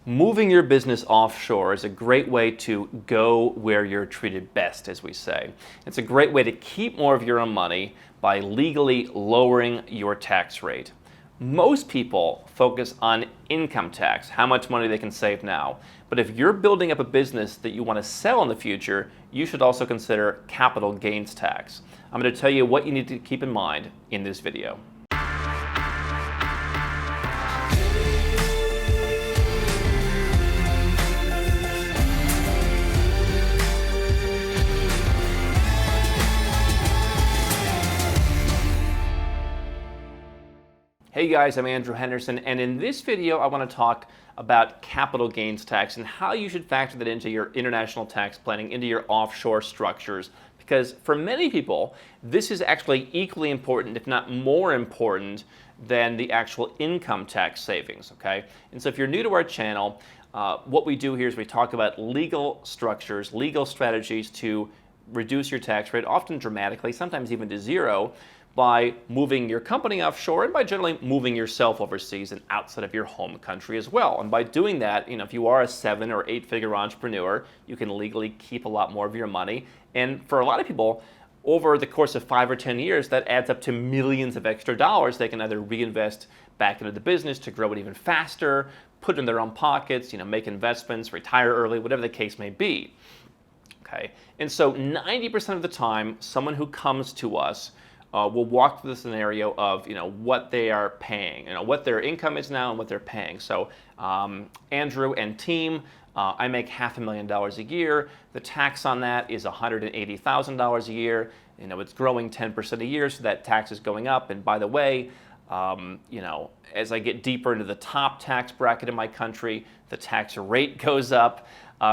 Moving your business offshore is a great way to go where you're treated best, as we say. It's a great way to keep more of your own money by legally lowering your tax rate. Most people focus on income tax, how much money they can save now. But if you're building up a business that you want to sell in the future, you should also consider capital gains tax. I'm going to tell you what you need to keep in mind in this video. Hey guys, I'm Andrew Henderson, and in this video I want to talk about capital gains tax and how you should factor that into your international tax planning, into your offshore structures, because for many people this is actually equally important, if not more important, than the actual income tax savings, okay? And so if you're new to our channel, what we do here is we talk about legal structures, legal strategies to reduce your tax rate, often dramatically, sometimes even to zero, by moving your company offshore and by generally moving yourself overseas and outside of your home country as well. And by doing that, if you are a 7 or 8 figure entrepreneur, you can legally keep a lot more of your money. And for a lot of people, over the course of 5 or 10 years, that adds up to millions of extra dollars they can either reinvest back into the business to grow it even faster, put it in their own pockets, make investments, retire early, whatever the case may be. Okay. And so 90% of the time, someone who comes to us we'll walk through the scenario of what they are paying, what their income is now and what they're paying. So Andrew and team, I make $500,000 a year. The tax on that is $180,000 a year. It's growing 10% a year, so that tax is going up. And by the way, as I get deeper into the top tax bracket in my country, the tax rate goes up.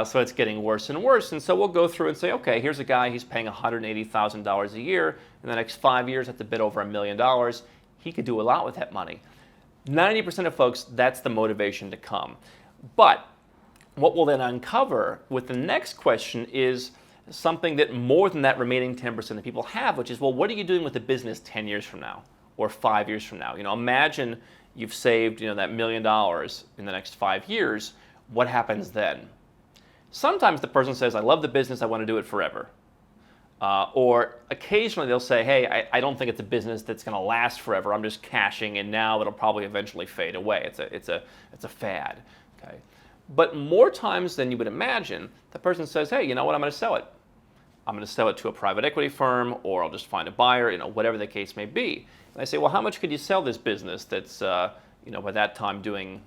So it's getting worse and worse. And so we'll go through and say, okay, here's a guy, he's paying $180,000 a year. In the next 5 years, that's a bit over $1 million. He could do a lot with that money. 90% of folks, that's the motivation to come. But what we'll then uncover with the next question is something that more than that remaining 10% of people have, which is, well, what are you doing with the business 10 years from now or 5 years from now? Imagine you've saved, that $1 million in the next 5 years. What happens then? Sometimes the person says, I love the business, I want to do it forever. Or occasionally they'll say, hey, I don't think it's a business that's going to last forever. I'm just cashing in now. It'll probably eventually fade away. It's a fad. Okay. But more times than you would imagine, the person says, hey, you know what? I'm going to sell it. I'm going to sell it to a private equity firm, or I'll just find a buyer, whatever the case may be. And I say, well, how much could you sell this business that's, by that time doing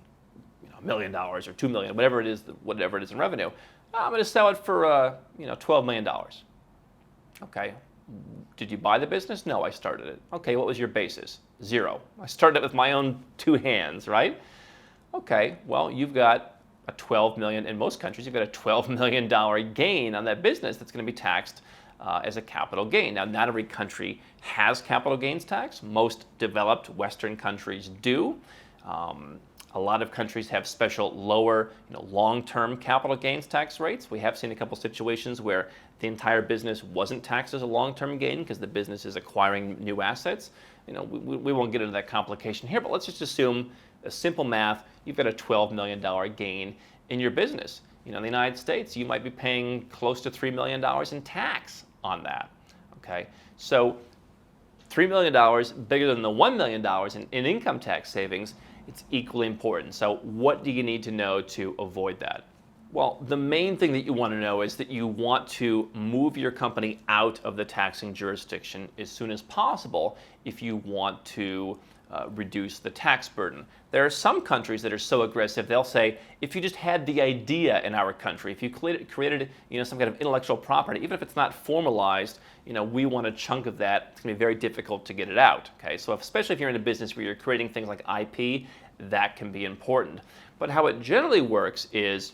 $1 million or $2 million, whatever it is in revenue? I'm going to sell it for $12 million. Okay. Did you buy the business? No, I started it. Okay, what was your basis? 0. I started it with my own 2 hands, right? Okay, well, you've got a $12 million, in most countries, you've got a $12 million gain on that business that's going to be taxed as a capital gain. Now, not every country has capital gains tax. Most developed Western countries do. A lot of countries have special lower, long-term capital gains tax rates. We have seen a couple situations where the entire business wasn't taxed as a long-term gain because the business is acquiring new assets. We won't get into that complication here, but let's just assume a simple math. You've got a $12 million gain in your business. In the United States, you might be paying close to $3 million in tax on that. Okay, so $3 million bigger than the $1 million in income tax savings. It's equally important. So what do you need to know to avoid that? Well, the main thing that you want to know is that you want to move your company out of the taxing jurisdiction as soon as possible if you want to reduce the tax burden. There are some countries that are so aggressive, they'll say, if you just had the idea in our country, if you created some kind of intellectual property, even if it's not formalized, we want a chunk of that. It's going to be very difficult to get it out. Okay, so especially if you're in a business where you're creating things like IP, that can be important. But how it generally works is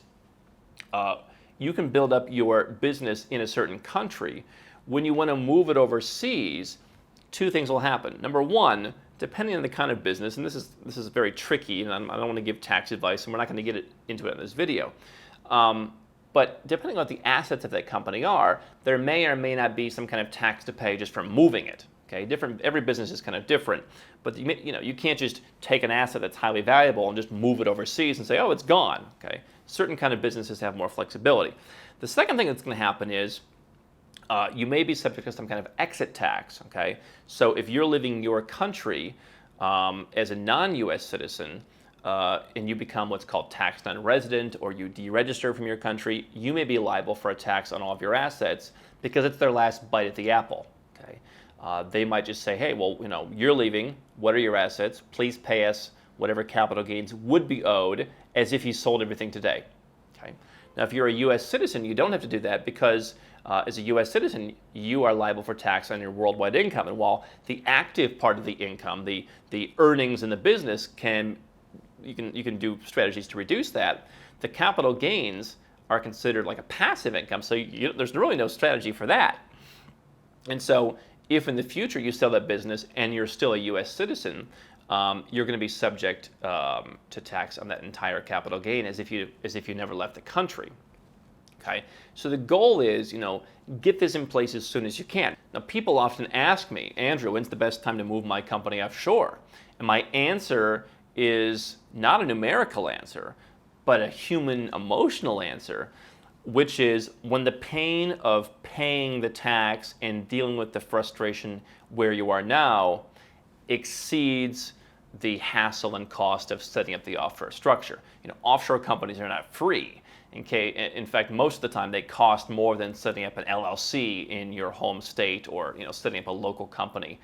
you can build up your business in a certain country. When you want to move it overseas, 2 things will happen. Number 1, depending on the kind of business, and this is very tricky, and I don't want to give tax advice, and we're not going to get into it in this video. But depending on what the assets of that company are, there may or may not be some kind of tax to pay just for moving it. Okay, every business is kind of different, but you can't just take an asset that's highly valuable and just move it overseas and say, oh, it's gone. Okay, certain kind of businesses have more flexibility. The second thing that's going to happen is you may be subject to some kind of exit tax. Okay, so if you're living in your country as a non-U.S. citizen and you become what's called tax non-resident, or you deregister from your country, you may be liable for a tax on all of your assets because it's their last bite at the apple. Okay. They might just say, hey, well, you're leaving. What are your assets? Please pay us whatever capital gains would be owed, as if you sold everything today. Okay. Now, if you're a U.S. citizen, you don't have to do that because as a U.S. citizen, you are liable for tax on your worldwide income. And while the active part of the income, the earnings in the business, you can do strategies to reduce that, the capital gains are considered like a passive income. So there's really no strategy for that. And so if in the future you sell that business and you're still a U.S. citizen, you're going to be subject to tax on that entire capital gain as if you never left the country. Okay, so the goal is, get this in place as soon as you can. Now, people often ask me, Andrew, when's the best time to move my company offshore? And my answer is not a numerical answer, but a human emotional answer, which is when the pain of paying the tax and dealing with the frustration where you are now exceeds the hassle and cost of setting up the offshore structure. Offshore companies are not free. In fact, most of the time they cost more than setting up an LLC in your home state, or setting up a local company,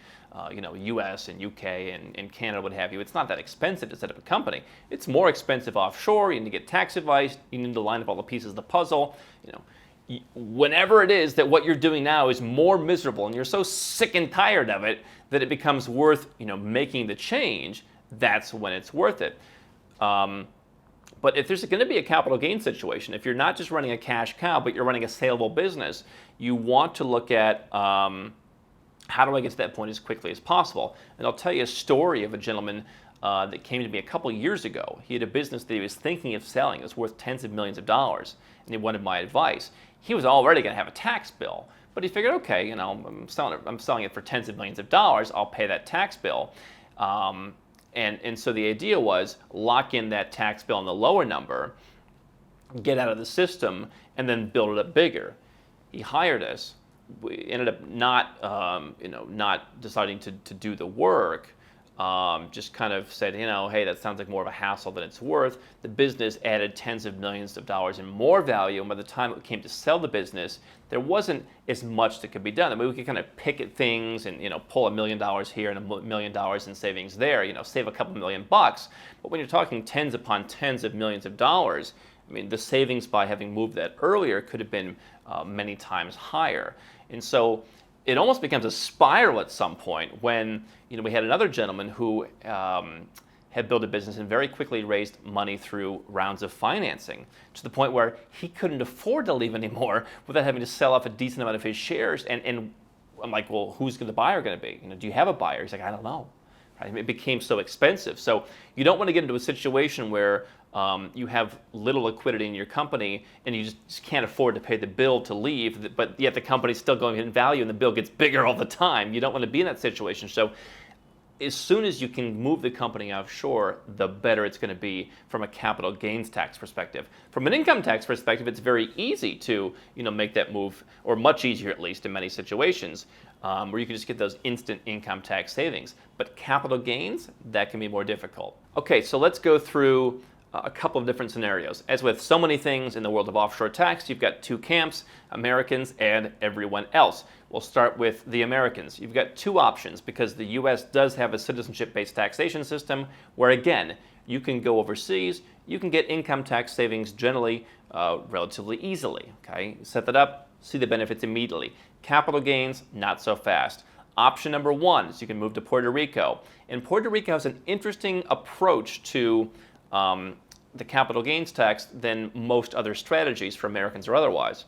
U.S. and U.K. and Canada, what have you. It's not that expensive to set up a company. It's more expensive offshore. You need to get tax advice. You need to line up all the pieces of the puzzle. Whenever it is that what you're doing now is more miserable and you're so sick and tired of it that it becomes worth making the change, that's when it's worth it. But if there's going to be a capital gain situation, if you're not just running a cash cow, but you're running a saleable business, you want to look at how do I get to that point as quickly as possible. And I'll tell you a story of a gentleman that came to me a couple years ago. He had a business that he was thinking of selling. It was worth tens of millions of dollars, and he wanted my advice. He was already going to have a tax bill, but he figured, okay, I'm selling it for tens of millions of dollars. I'll pay that tax bill. And so the idea was lock in that tax bill on the lower number, get out of the system, and then build it up bigger. He hired us. We ended up not deciding to do the work. Just kind of said, hey, that sounds like more of a hassle than it's worth. The business added tens of millions of dollars in more value, and by the time it came to sell the business, there wasn't as much that could be done. I mean, we could kind of pick at things and pull $1 million here and $1 million in savings there, save a couple $1,000,000 bucks. But when you're talking tens upon tens of millions of dollars, I mean, the savings by having moved that earlier could have been many times higher. And so it almost becomes a spiral at some point when we had another gentleman who had built a business and very quickly raised money through rounds of financing to the point where he couldn't afford to leave anymore without having to sell off a decent amount of his shares. And I'm like, well, who's the buyer going to be? Do you have a buyer? He's like, I don't know. Right? It became so expensive. So you don't want to get into a situation where you have little liquidity in your company and you just can't afford to pay the bill to leave, but yet the company's still going in value and the bill gets bigger all the time. You don't want to be in that situation. So as soon as you can move the company offshore, the better it's going to be from a capital gains tax perspective. From an income tax perspective, it's very easy to make that move, or much easier at least in many situations, where you can just get those instant income tax savings. But capital gains, that can be more difficult. Okay, so let's go through a couple of different scenarios. As with so many things in the world of offshore tax, you've got two camps, Americans and everyone else. We'll start with the Americans. You've got two options because the U.S. does have a citizenship-based taxation system where, again, you can go overseas, you can get income tax savings generally relatively easily. Okay, set that up, see the benefits immediately. Capital gains, not so fast. Option number one is you can move to Puerto Rico. And Puerto Rico has an interesting approach to the capital gains tax than most other strategies for Americans or otherwise,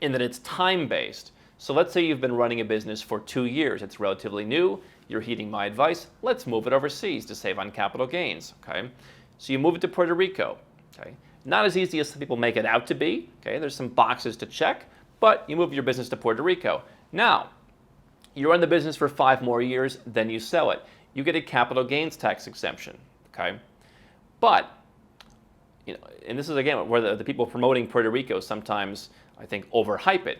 in that it's time-based. So let's say you've been running a business for 2 years. It's relatively new. You're heeding my advice. Let's move it overseas to save on capital gains. Okay, so you move it to Puerto Rico. Okay, not as easy as some people make it out to be. Okay, there's some boxes to check, but you move your business to Puerto Rico. Now, You run the business for 5 more years, then you sell it. You get a capital gains tax exemption, okay? But, and this is again where the people promoting Puerto Rico sometimes, I think, overhype it.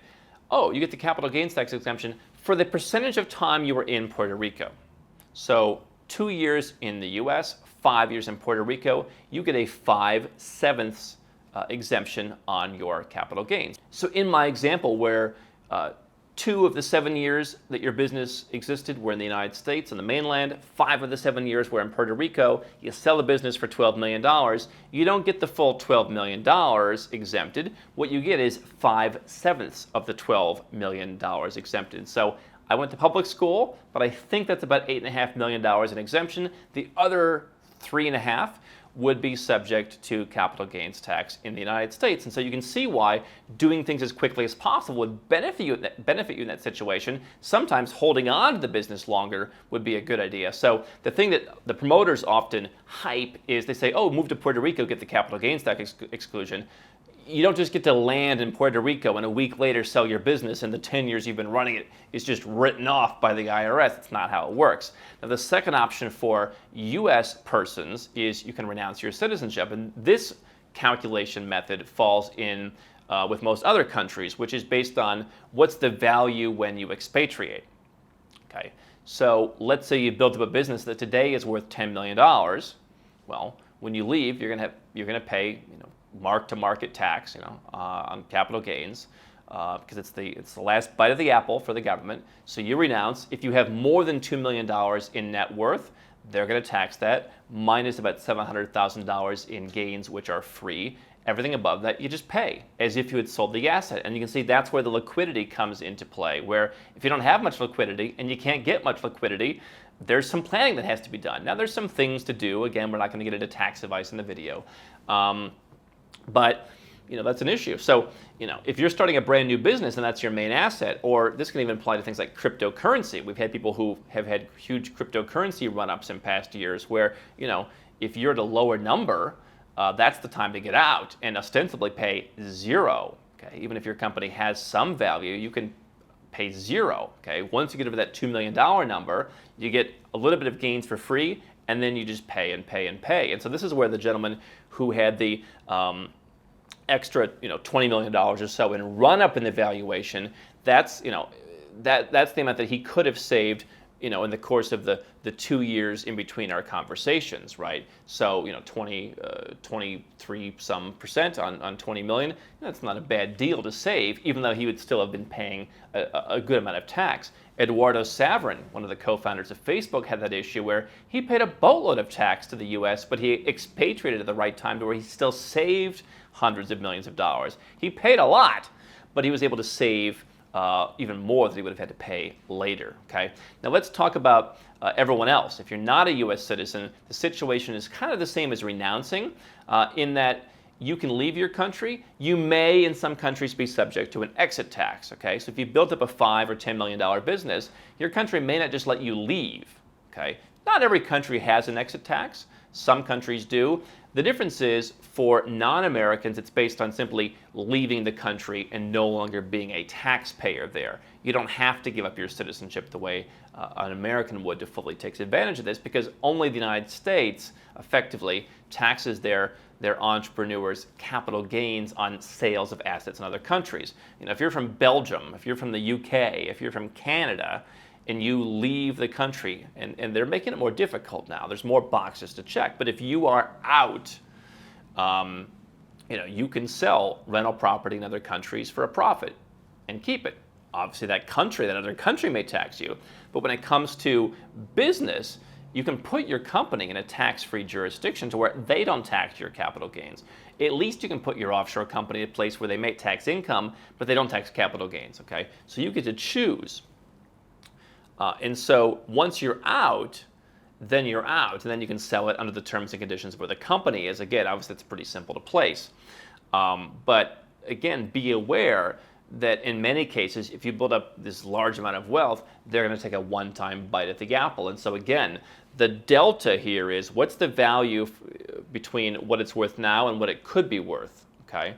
Oh, you get the capital gains tax exemption for the percentage of time you were in Puerto Rico. So 2 years in the US, 5 years in Puerto Rico, you get a 5/7 exemption on your capital gains. So in my example where 2 of the 7 years that your business existed were in the United States on the mainland, 5 of the 7 years were in Puerto Rico, you sell the business for $12 million, you don't get the full $12 million exempted. What you get is 5/7 of the $12 million exempted. So I went to public school, but I think that's about $8.5 million in exemption. The other 3.5 would be subject to capital gains tax in the United States. And so you can see why doing things as quickly as possible would benefit you in that situation. Sometimes holding on to the business longer would be a good idea. So the thing that the promoters often hype is they say, oh, move to Puerto Rico, get the capital gains tax exclusion. You don't just get to land in Puerto Rico and a week later sell your business and the 10 years you've been running it is just written off by the IRS. It's not how it works. Now, the second option for U.S. persons is you can renounce your citizenship. And this calculation method falls in with most other countries, which is based on what's the value when you expatriate. Okay, so let's say you built up a business that today is worth $10 million. Well, when you leave, you're gonna pay mark-to-market tax, on capital gains, because it's the last bite of the apple for the government. So you renounce. If you have more than $2 million in net worth, they're going to tax that, minus about $700,000 in gains, which are free. Everything above that, you just pay as if you had sold the asset. And you can see that's where the liquidity comes into play, where if you don't have much liquidity and you can't get much liquidity, there's some planning that has to be done. Now, there's some things to do. Again, we're not going to get into tax advice in the video. But that's an issue. So if you're starting a brand new business and that's your main asset, or this can even apply to things like cryptocurrency. We've had people who have had huge cryptocurrency run-ups in past years where if you're at a lower number, that's the time to get out and ostensibly pay zero. Okay, even if your company has some value, you can pay zero. Okay, once you get over that $2 million number, you get a little bit of gains for free, and then you just pay and pay and pay. And so this is where the gentleman who had the extra, $20 million or so in run up in the valuation, that's the amount that he could have saved, in the course of the 2 years in between our conversations, right? So, 23 some percent on 20 million, that's not a bad deal to save, even though he would still have been paying a good amount of tax. Eduardo Saverin, one of the co-founders of Facebook, had that issue where he paid a boatload of tax to the U.S., but he expatriated at the right time to where he still saved hundreds of millions of dollars. He paid a lot, but he was able to save even more than he would have had to pay later. Okay. Now let's talk about everyone else. If you're not a U.S. citizen, the situation is kind of the same as renouncing, in that you can leave your country. You may, in some countries, be subject to an exit tax. Okay. So if you built up a $5 or $10 million business, your country may not just let you leave. Okay. Not every country has an exit tax. Some countries do. The difference is for non-Americans, it's based on simply leaving the country and no longer being a taxpayer there. You don't have to give up your citizenship the way an American would to fully take advantage of this, because only the United States effectively taxes their entrepreneurs' capital gains on sales of assets in other countries. If you're from Belgium, if you're from the UK, if you're from Canada, and you leave the country, and they're making it more difficult now. There's more boxes to check. But if you are out, you can sell rental property in other countries for a profit and keep it. Obviously, that other country may tax you. But when it comes to business, you can put your company in a tax-free jurisdiction to where they don't tax your capital gains. At least you can put your offshore company in a place where they may tax income, but they don't tax capital gains. Okay, so you get to choose. And so once you're out, then you're out, and then you can sell it under the terms and conditions where the company is. Again, obviously, it's pretty simple to place. But again, be aware that in many cases, if you build up this large amount of wealth, they're going to take a one-time bite at the apple. And so again, the delta here is what's the value between what it's worth now and what it could be worth, okay?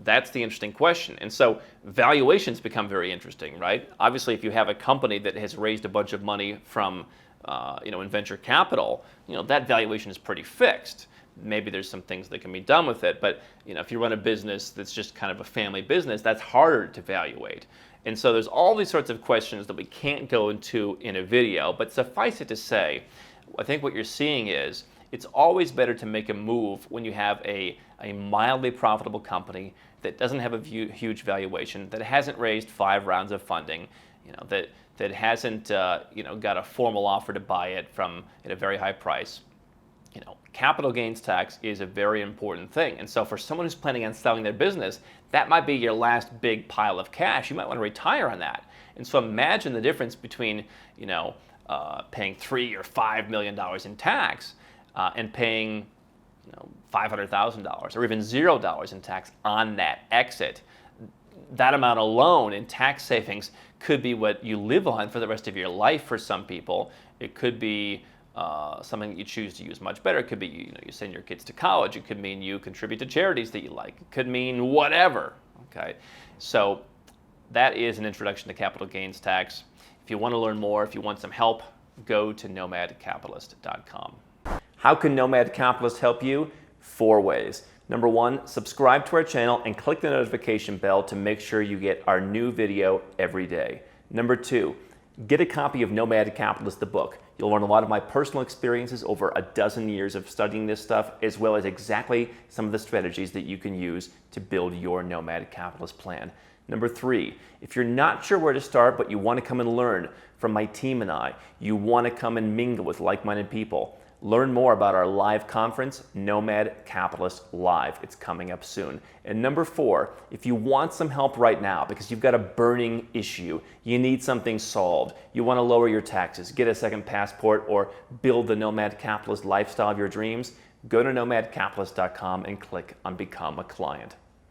That's the interesting question. And so valuations become very interesting, right? Obviously, if you have a company that has raised a bunch of money from in venture capital, that valuation is pretty fixed. Maybe there's some things that can be done with it, but if you run a business that's just kind of a family business, that's harder to evaluate. And so there's all these sorts of questions that we can't go into in a video, but suffice it to say, I think what you're seeing is it's always better to make a move when you have a mildly profitable company that doesn't have a huge valuation, that hasn't raised 5 rounds of funding, that hasn't got a formal offer to buy it at a very high price. Capital gains tax is a very important thing. And so for someone who's planning on selling their business, that might be your last big pile of cash. You might want to retire on that. And so imagine the difference between, paying $3 or $5 million in tax and paying, $500,000 or even $0 in tax on that exit. That amount alone in tax savings could be what you live on for the rest of your life for some people. It could be something that you choose to use much better. It could be you send your kids to college. It could mean you contribute to charities that you like. It could mean whatever. Okay, so that is an introduction to capital gains tax. If you want to learn more, if you want some help, go to nomadcapitalist.com. How can Nomad Capitalist help you? 4 ways. Number 1, subscribe to our channel and click the notification bell to make sure you get our new video every day. Number 2, get a copy of Nomad Capitalist, the book. You'll learn a lot of my personal experiences over a dozen years of studying this stuff, as well as exactly some of the strategies that you can use to build your Nomad Capitalist plan. Number 3, if you're not sure where to start, but you want to come and learn from my team and I, you want to come and mingle with like-minded people, learn more about our live conference, Nomad Capitalist Live. It's coming up soon. And number 4, if you want some help right now because you've got a burning issue, you need something solved, you want to lower your taxes, get a second passport, or build the Nomad Capitalist lifestyle of your dreams, go to nomadcapitalist.com and click on Become a Client.